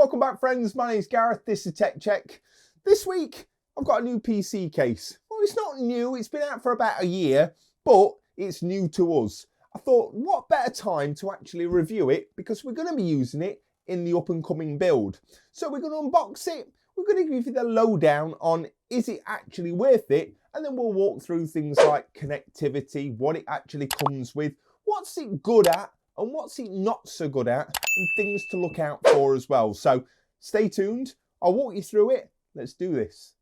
Welcome back, friends. My name's Gareth. This is Tech Check. This week, I've got a new PC case. Well, it's not new. It's been out for about a year, but it's new to us. I thought, what better time to actually review it, because we're going to be using it in the up and coming build. So we're going to unbox it. We're going to give you the lowdown on, is it actually worth it? And then we'll walk through things like connectivity, what it actually comes with, what's it good at, and what's it not so good at, and things to look out for as well. So stay tuned. I'll walk you through it. Let's do this.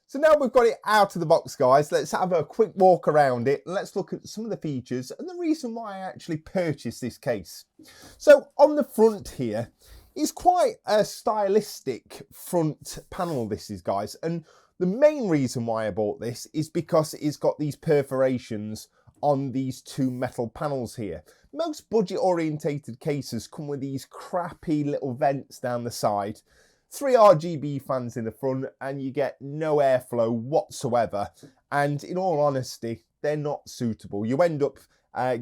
So now we've got it out of the box, guys, let's have a quick walk around it and let's look at some of the features and the reason why I actually purchased this case. So on the front here is quite a stylistic front panel, this is, guys, and the main reason why I bought this is because it's got these perforations on these two metal panels here. Most budget orientated cases come with these crappy little vents down the side, 3 RGB fans in the front, and you get no airflow whatsoever. And in all honesty, they're not suitable. You end up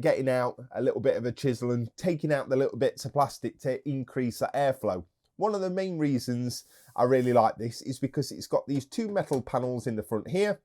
getting out a little bit of a chisel and taking out the little bits of plastic to increase that airflow. One of the main reasons I really like this is because it's got these two metal panels in the front here.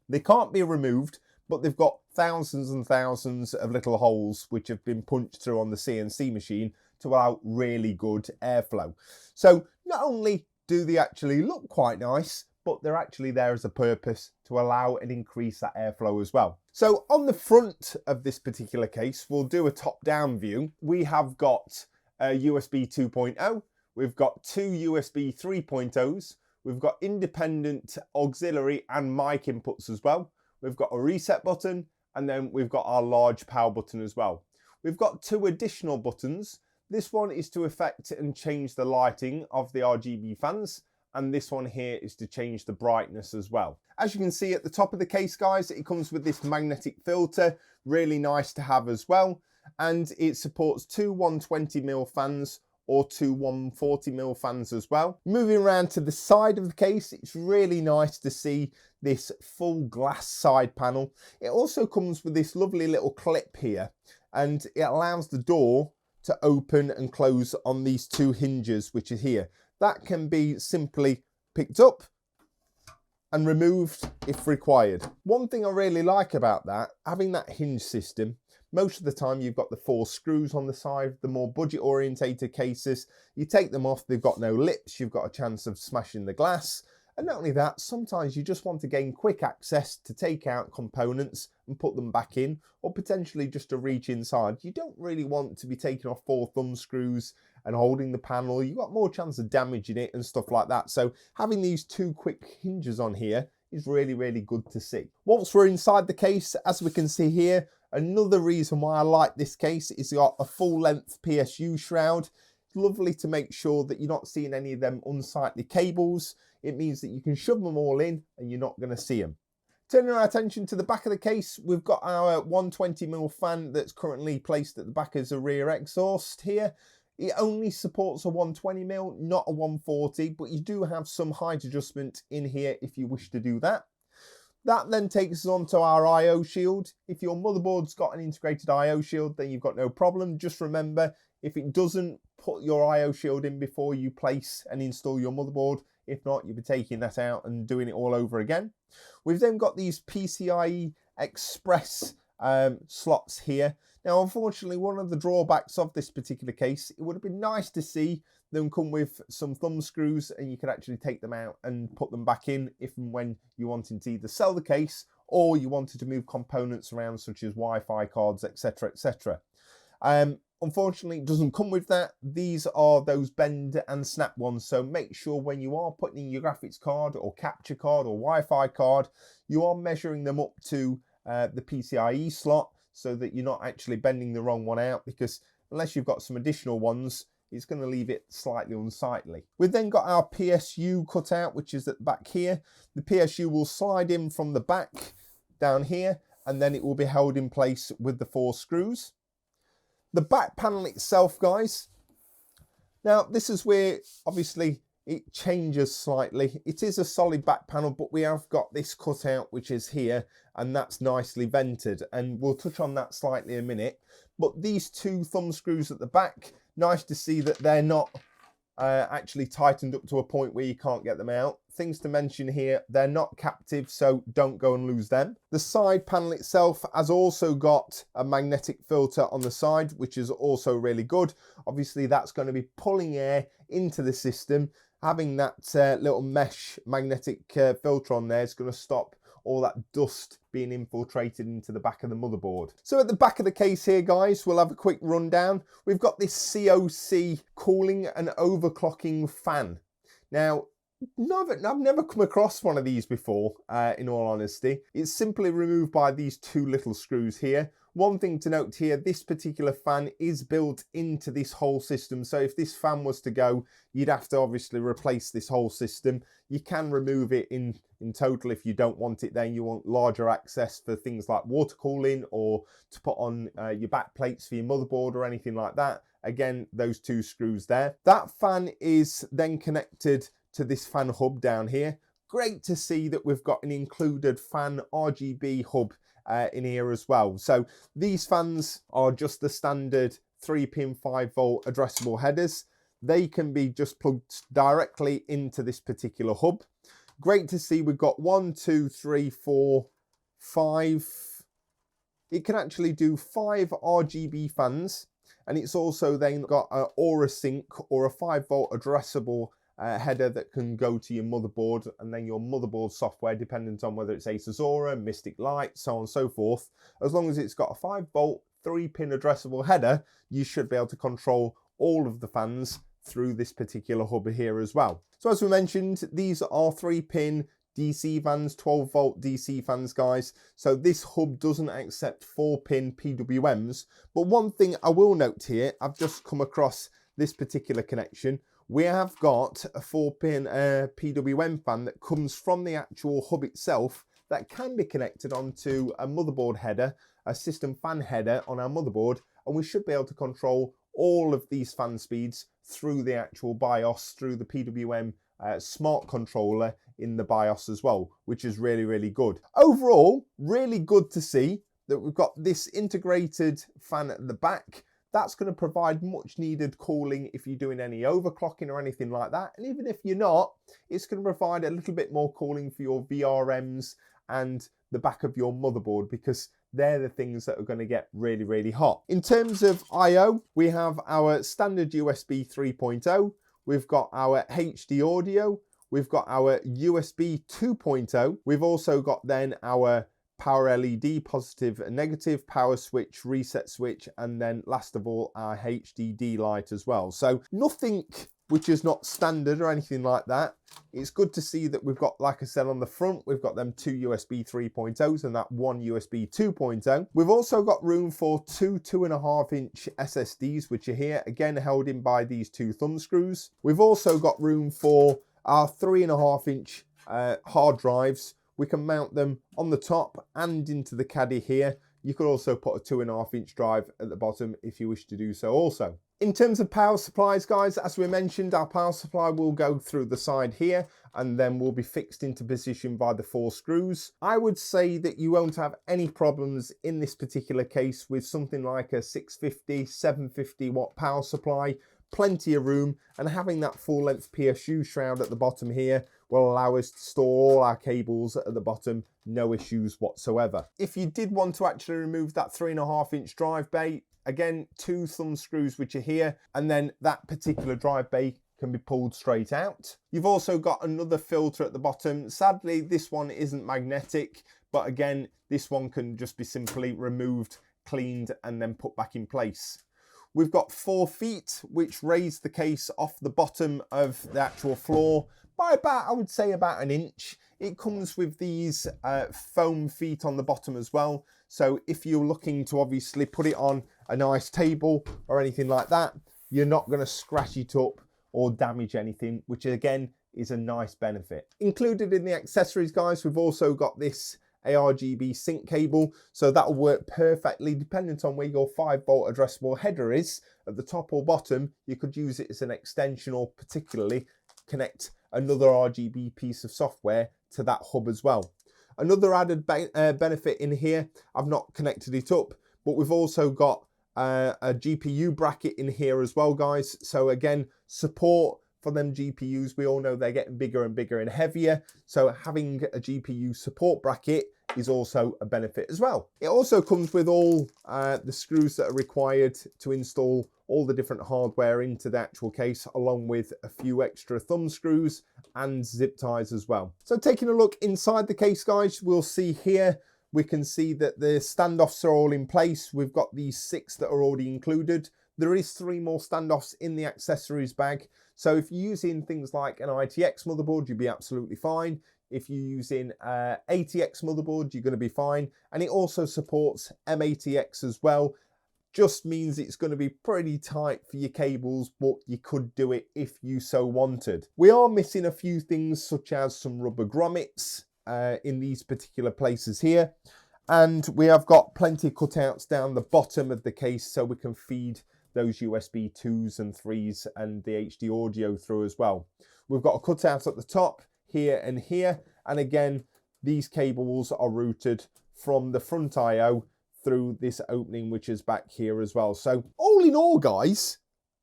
They can't be removed, but they've got thousands and thousands of little holes which have been punched through on the CNC machine to allow really good airflow. So not only do they actually look quite nice, but they're actually there as a purpose to allow and increase that airflow as well. So on the front of this particular case, we'll do a top-down view. We have got a USB 2.0. We've got two USB 3.0s. We've got independent auxiliary and mic inputs as well. We've got a reset button, and then we've got our large power button as well. We've got two additional buttons. This one is to affect and change the lighting of the RGB fans, and this one here is to change the brightness as well. As you can see at the top of the case, guys, it comes with this magnetic filter, really nice to have as well, and it supports two 120mm fans or two 140mm fans as well. Moving around to the side of the case, it's really nice to see this full glass side panel. It also comes with this lovely little clip here, and it allows the door to open and close on these two hinges which are here. That can be simply picked up and removed if required. One thing I really like about that, having that hinge system, most of the time you've got the 4 screws on the side. The more budget orientated cases, you take them off, they've got no lips, you've got a chance of smashing the glass. And not only that, sometimes you just want to gain quick access to take out components and put them back in, or potentially just to reach inside. You don't really want to be taking off 4 thumb screws and holding the panel. You've got more chance of damaging it and stuff like that. So having these 2 quick hinges on here is really, really good to see. Once we're inside the case, as we can see here, another reason why I like this case is it's got a full length PSU shroud. It's lovely to make sure that you're not seeing any of them unsightly cables. It means that you can shove them all in and you're not going to see them. Turning our attention to the back of the case, we've got our 120mm fan that's currently placed at the back as a rear exhaust here. It only supports a 120mm, not a 140, but you do have some height adjustment in here if you wish to do that. That then takes us on to our I/O shield. If your motherboard's got an integrated I/O shield, then you've got no problem. Just remember, if it doesn't, put your I/O shield in before you place and install your motherboard. If not, you'll be taking that out and doing it all over again. We've then got these PCIe Express slots here. Now, unfortunately, one of the drawbacks of this particular case, it would have been nice to see them come with some thumb screws and you could actually take them out and put them back in if and when you wanted to either sell the case or you wanted to move components around such as Wi-Fi cards, etc, etc. Unfortunately, it doesn't come with that. These are those bend and snap ones, so make sure when you are putting in your graphics card or capture card or Wi-Fi card, you are measuring them up to the PCIe slot so that you're not actually bending the wrong one out, because unless you've got some additional ones, it's going to leave it slightly unsightly. We've then got our PSU cutout, which is at the back here. The PSU will slide in from the back down here, and then it will be held in place with the 4 screws. The back panel itself, guys, now this is where obviously it changes slightly. It is a solid back panel, but we have got this cutout which is here, and that's nicely vented, and we'll touch on that slightly in a minute. But these two thumb screws at the back, nice to see that they're not actually tightened up to a point where you can't get them out. Things to mention here, they're not captive, so don't go and lose them. The side panel itself has also got a magnetic filter on the side, which is also really good. Obviously that's going to be pulling air into the system. Having that little mesh magnetic filter on there is going to stop all that dust being infiltrated into the back of the motherboard. So at the back of the case here, guys, we'll have a quick rundown. We've got this COC cooling and overclocking fan. Now, I've never come across one of these before, in all honesty. It's simply removed by these two little screws here. One thing to note here, this particular fan is built into this whole system. So if this fan was to go, you'd have to obviously replace this whole system. You can remove it in total if you don't want it there. You want larger access for things like water cooling or to put on your back plates for your motherboard or anything like that. Again, those two screws there. That fan is then connected to this fan hub down here. Great to see that we've got an included fan RGB hub in here as well. So these fans are just the standard 3-pin 5-volt addressable headers. They can be just plugged directly into this particular hub. Great to see we've got 1, 2, 3, 4, 5. It can actually do 5 RGB fans, and it's also then got an Aura Sync or a 5-volt addressable header that can go to your motherboard, and then your motherboard software, dependent on whether it's Asus Aura, Mystic Light, so on and so forth. As long as it's got a 5-volt 3-pin addressable header, you should be able to control all of the fans through this particular hub here as well. So as we mentioned, these are 3-pin DC fans, 12-volt DC fans, guys. So this hub doesn't accept 4-pin PWMs. But one thing I will note here, I've just come across this particular connection. We have got a 4-pin PWM fan that comes from the actual hub itself that can be connected onto a motherboard header, a system fan header on our motherboard, and we should be able to control all of these fan speeds through the actual BIOS, through the PWM smart controller in the BIOS as well, which is really, really good. Overall, really good to see that we've got this integrated fan at the back. That's going to provide much needed cooling if you're doing any overclocking or anything like that. And even if you're not, it's going to provide a little bit more cooling for your VRMs and the back of your motherboard, because they're the things that are going to get really, really hot. In terms of I/O, we have our standard USB 3.0. We've got our HD audio. We've got our USB 2.0. We've also got then our power LED, positive and negative, power switch, reset switch, and then last of all our HDD light as well. So nothing which is not standard or anything like that. It's good to see that we've got, like I said, on the front, we've got them 2 USB 3.0s and that 1 USB 2.0. We've also got room for 2 2.5-inch SSDs, which are here, again held in by these 2 thumb screws. We've also got room for our 3.5-inch hard drives. We can mount them on the top and into the caddy here. You could also put a 2.5-inch drive at the bottom if you wish to do so also. In terms of power supplies, guys, as we mentioned, our power supply will go through the side here and then will be fixed into position by the 4 screws. I would say that you won't have any problems in this particular case with something like a 650, 750 watt power supply. Plenty of room, and having that full length PSU shroud at the bottom here will allow us to store all our cables at the bottom, no issues whatsoever. If you did want to actually remove that 3.5-inch drive bay, again, 2 thumb screws which are here, and then that particular drive bay can be pulled straight out. You've also got another filter at the bottom. Sadly, this one isn't magnetic, but again, this one can just be simply removed, cleaned, and then put back in place. We've got 4 feet, which raise the case off the bottom of the actual floor by about, I would say, about 1 inch. It comes with these foam feet on the bottom as well. So if you're looking to obviously put it on a nice table or anything like that, you're not going to scratch it up or damage anything, which again is a nice benefit. Included in the accessories, guys, we've also got this argb sync cable, so that'll work perfectly dependent on where your 5-volt addressable header is at the top or bottom. You could use it as an extension, or particularly connect another RGB piece of software to that hub as well. Another added benefit in here, I've not connected it up, but we've also got a GPU bracket in here as well, guys. So again, support for them GPUs. We all know they're getting bigger and bigger and heavier. So having a GPU support bracket is also a benefit as well. It also comes with all the screws that are required to install all the different hardware into the actual case, along with a few extra thumb screws and zip ties as well. So taking a look inside the case, guys, we'll see here, we can see that the standoffs are all in place. We've got these 6 that are already included. There is 3 more standoffs in the accessories bag. So if you're using things like an ITX motherboard, you'll be absolutely fine. If you're using ATX motherboard, you're going to be fine. And it also supports MATX as well. Just means it's going to be pretty tight for your cables, but you could do it if you so wanted. We are missing a few things, such as some rubber grommets in these particular places here. And we have got plenty of cutouts down the bottom of the case so we can feed those USB 2s and 3s and the HD audio through as well. We've got a cutout at the top here and here, and again these cables are routed from the front IO through this opening which is back here as well. So all in all, guys,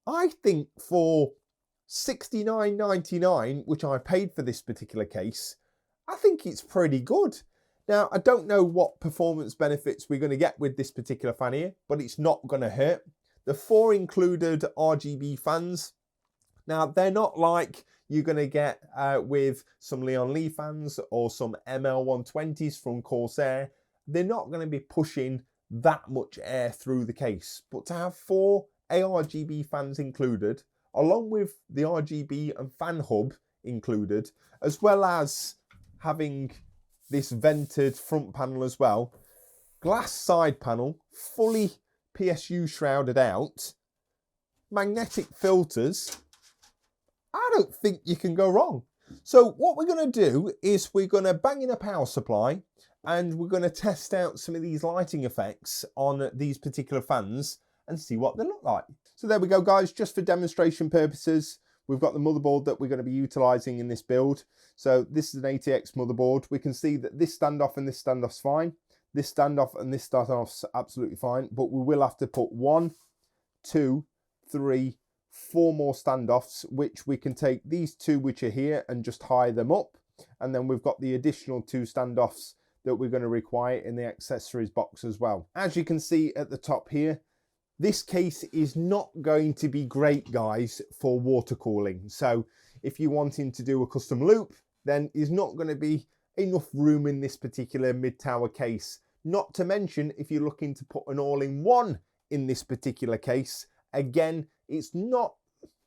I think for $69.99, which I paid for this particular case, I think it's pretty good. Now, I don't know what performance benefits we're going to get with this particular fan here, but it's not going to hurt. The 4 included RGB fans. Now, they're not like you're going to get with some Leon Lee fans or some ML120s from Corsair. They're not going to be pushing that much air through the case. But to have 4 ARGB fans included, along with the RGB and fan hub included, as well as having this vented front panel as well, glass side panel, fully PSU shrouded out, magnetic filters, I don't think you can go wrong. So what we're going to do is we're going to bang in a power supply and we're going to test out some of these lighting effects on these particular fans and see what they look like. So there we go, guys, just for demonstration purposes. We've got the motherboard that we're going to be utilizing in this build. So this is an ATX motherboard. We can see that this standoff and this standoff's fine. This standoff and this standoff's absolutely fine, but we will have to put 1, 2, 3, 4 more standoffs, which we can take these 2 which are here and just high them up. And then we've got the additional 2 standoffs that we're going to require in the accessories box as well. As you can see at the top here, this case is not going to be great, guys, for water cooling. So if you're wanting to do a custom loop, then there's not going to be enough room in this particular mid-tower case. Not to mention, if you're looking to put an all-in-one in this particular case, again, it's not,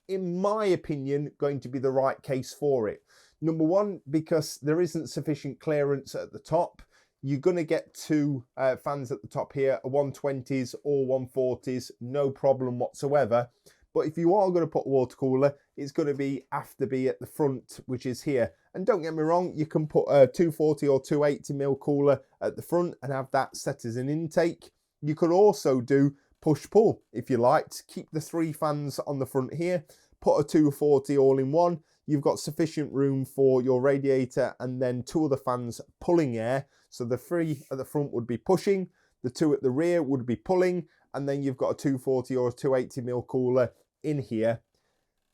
in my opinion, going to be the right case for it. Number one, because there isn't sufficient clearance at the top. You're going to get 2 fans at the top here, a 120s or 140s, no problem whatsoever. But if you are going to put a water cooler, it's going to be afterby at the front, which is here. And don't get me wrong, you can put a 240 or 280mm cooler at the front and have that set as an intake. You could also do push-pull if you liked. Keep the 3 fans on the front here, put a 240 all-in-one. You've got sufficient room for your radiator and then 2 other fans pulling air. So the 3 at the front would be pushing, the 2 at the rear would be pulling, and then you've got a 240 or a 280mm cooler in here.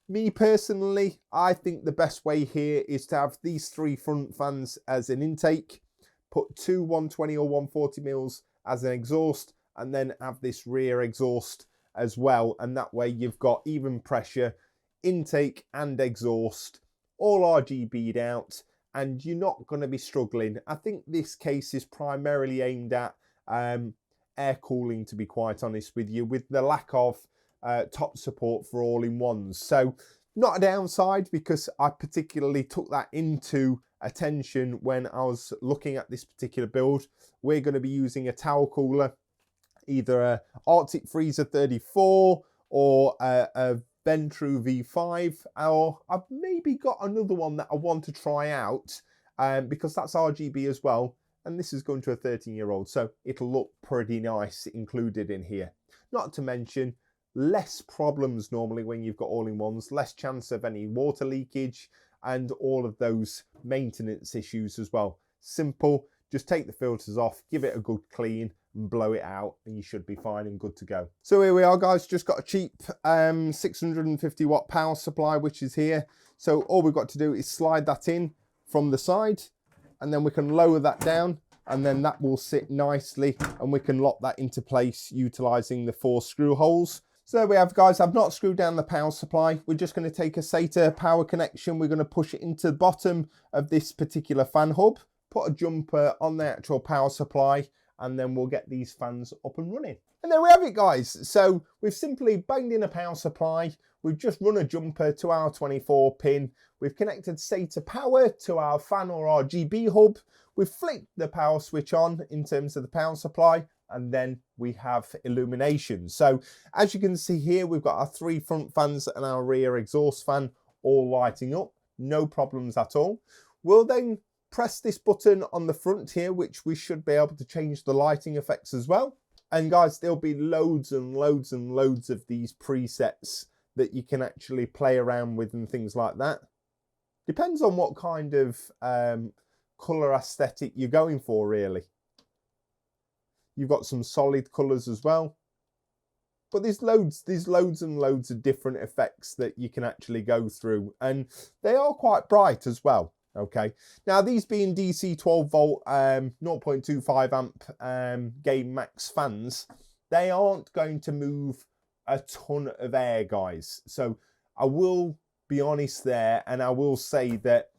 Me personally, I think the best way here is to have these 3 front fans as an intake, put 2 120 or 140mm as an exhaust, and then have this rear exhaust as well. And that way you've got even pressure, intake and exhaust, all RGB'd out, and you're not going to be struggling. I think this case is primarily aimed at air cooling, to be quite honest with you, with the lack of top support for all-in-ones. So not a downside, because I particularly took that into attention when I was looking at this particular build. We're going to be using a tower cooler, either a Arctic Freezer 34 or a Ventru V5, or I've maybe got another one that I want to try out because that's RGB as well, and this is going to a 13-year-old, so it'll look pretty nice included in here. Not to mention, less problems normally when you've got all-in-ones, less chance of any water leakage and all of those maintenance issues as well. Simple, just take the filters off, give it a good clean and blow it out and you should be fine and good to go. So here we are guys, just got a cheap 650 watt power supply which is here. So all we've got to do is slide that in from the side and then we can lower that down and then that will sit nicely and we can lock that into place utilizing the 4 screw holes. So there we have guys, I've not screwed down the power supply. We're just going to take a SATA power connection. We're going to push it into the bottom of this particular fan hub, put a jumper on the actual power supply, and then we'll get these fans up and running. And there we have it guys. So we've simply banged in a power supply. We've just run a jumper to our 24 pin. We've connected SATA power to our fan or RGB hub. We've flicked the power switch on in terms of the power supply, and then we have illumination. So as you can see here, we've got our 3 front fans and our rear exhaust fan all lighting up. No problems at all. We'll then press this button on the front here, which we should be able to change the lighting effects as well. And guys, there'll be loads and loads and loads of these presets that you can actually play around with and things like that. Depends on what kind of colour aesthetic you're going for really. You've got some solid colours as well. But there's loads and loads of different effects that you can actually go through. And they are quite bright as well. Okay, now these being DC 12 volt 0.25 amp Gamemax fans, they aren't going to move a ton of air guys. So I will be honest there and I will say that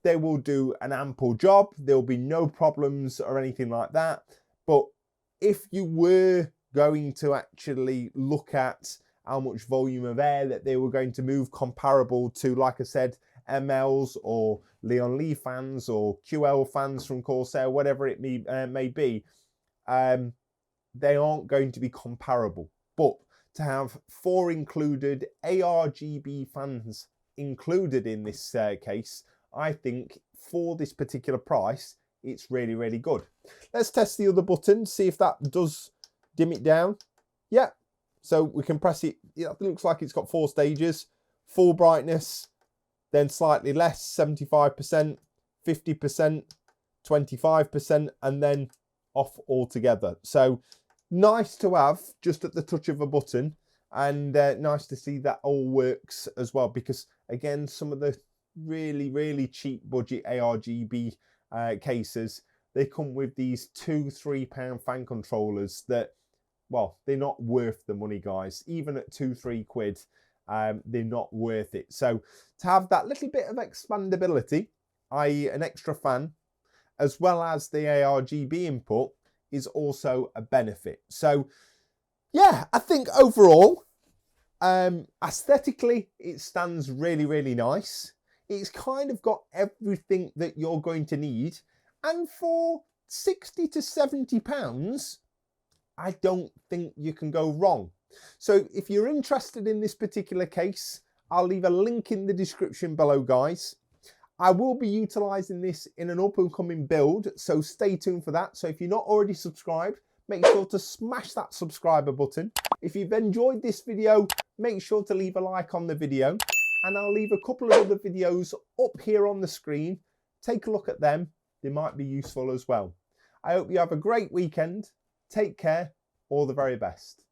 they will do an ample job. There'll be no problems or anything like that. But if you were going to actually look at how much volume of air that they were going to move comparable to, like I said, MLs or Leon Lee fans or QL fans from Corsair, whatever it may be, they aren't going to be comparable. But to have 4 included argb fans included in this case, I think for this particular price, it's really, really good. Let's test the other button, see if that does dim it down. Yeah, so we can press it. Yeah, it looks like it's got 4 stages. Full brightness, then slightly less, 75%, 50%, 25%, and then off altogether. So nice to have just at the touch of a button, and nice to see that all works as well, because again, some of the really, really cheap budget argb cases, they come with these £2-3 fan controllers that, well, they're not worth the money guys. Even at 2-3 quid, they're not worth it. So to have that little bit of expandability, i.e. an extra fan, as well as the argb input, is also a benefit. So yeah, I think overall, aesthetically, it stands really, really nice. It's kind of got everything that you're going to need. And for 60 to 70 pounds, I don't think you can go wrong. So if you're interested in this particular case, I'll leave a link in the description below, guys. I will be utilizing this in an up and coming build, so stay tuned for that. So if you're not already subscribed, make sure to smash that subscriber button. If you've enjoyed this video, make sure to leave a like on the video, and I'll leave a couple of other videos up here on the screen. Take a look at them. They might be useful as well. I hope you have a great weekend. Take care. All the very best.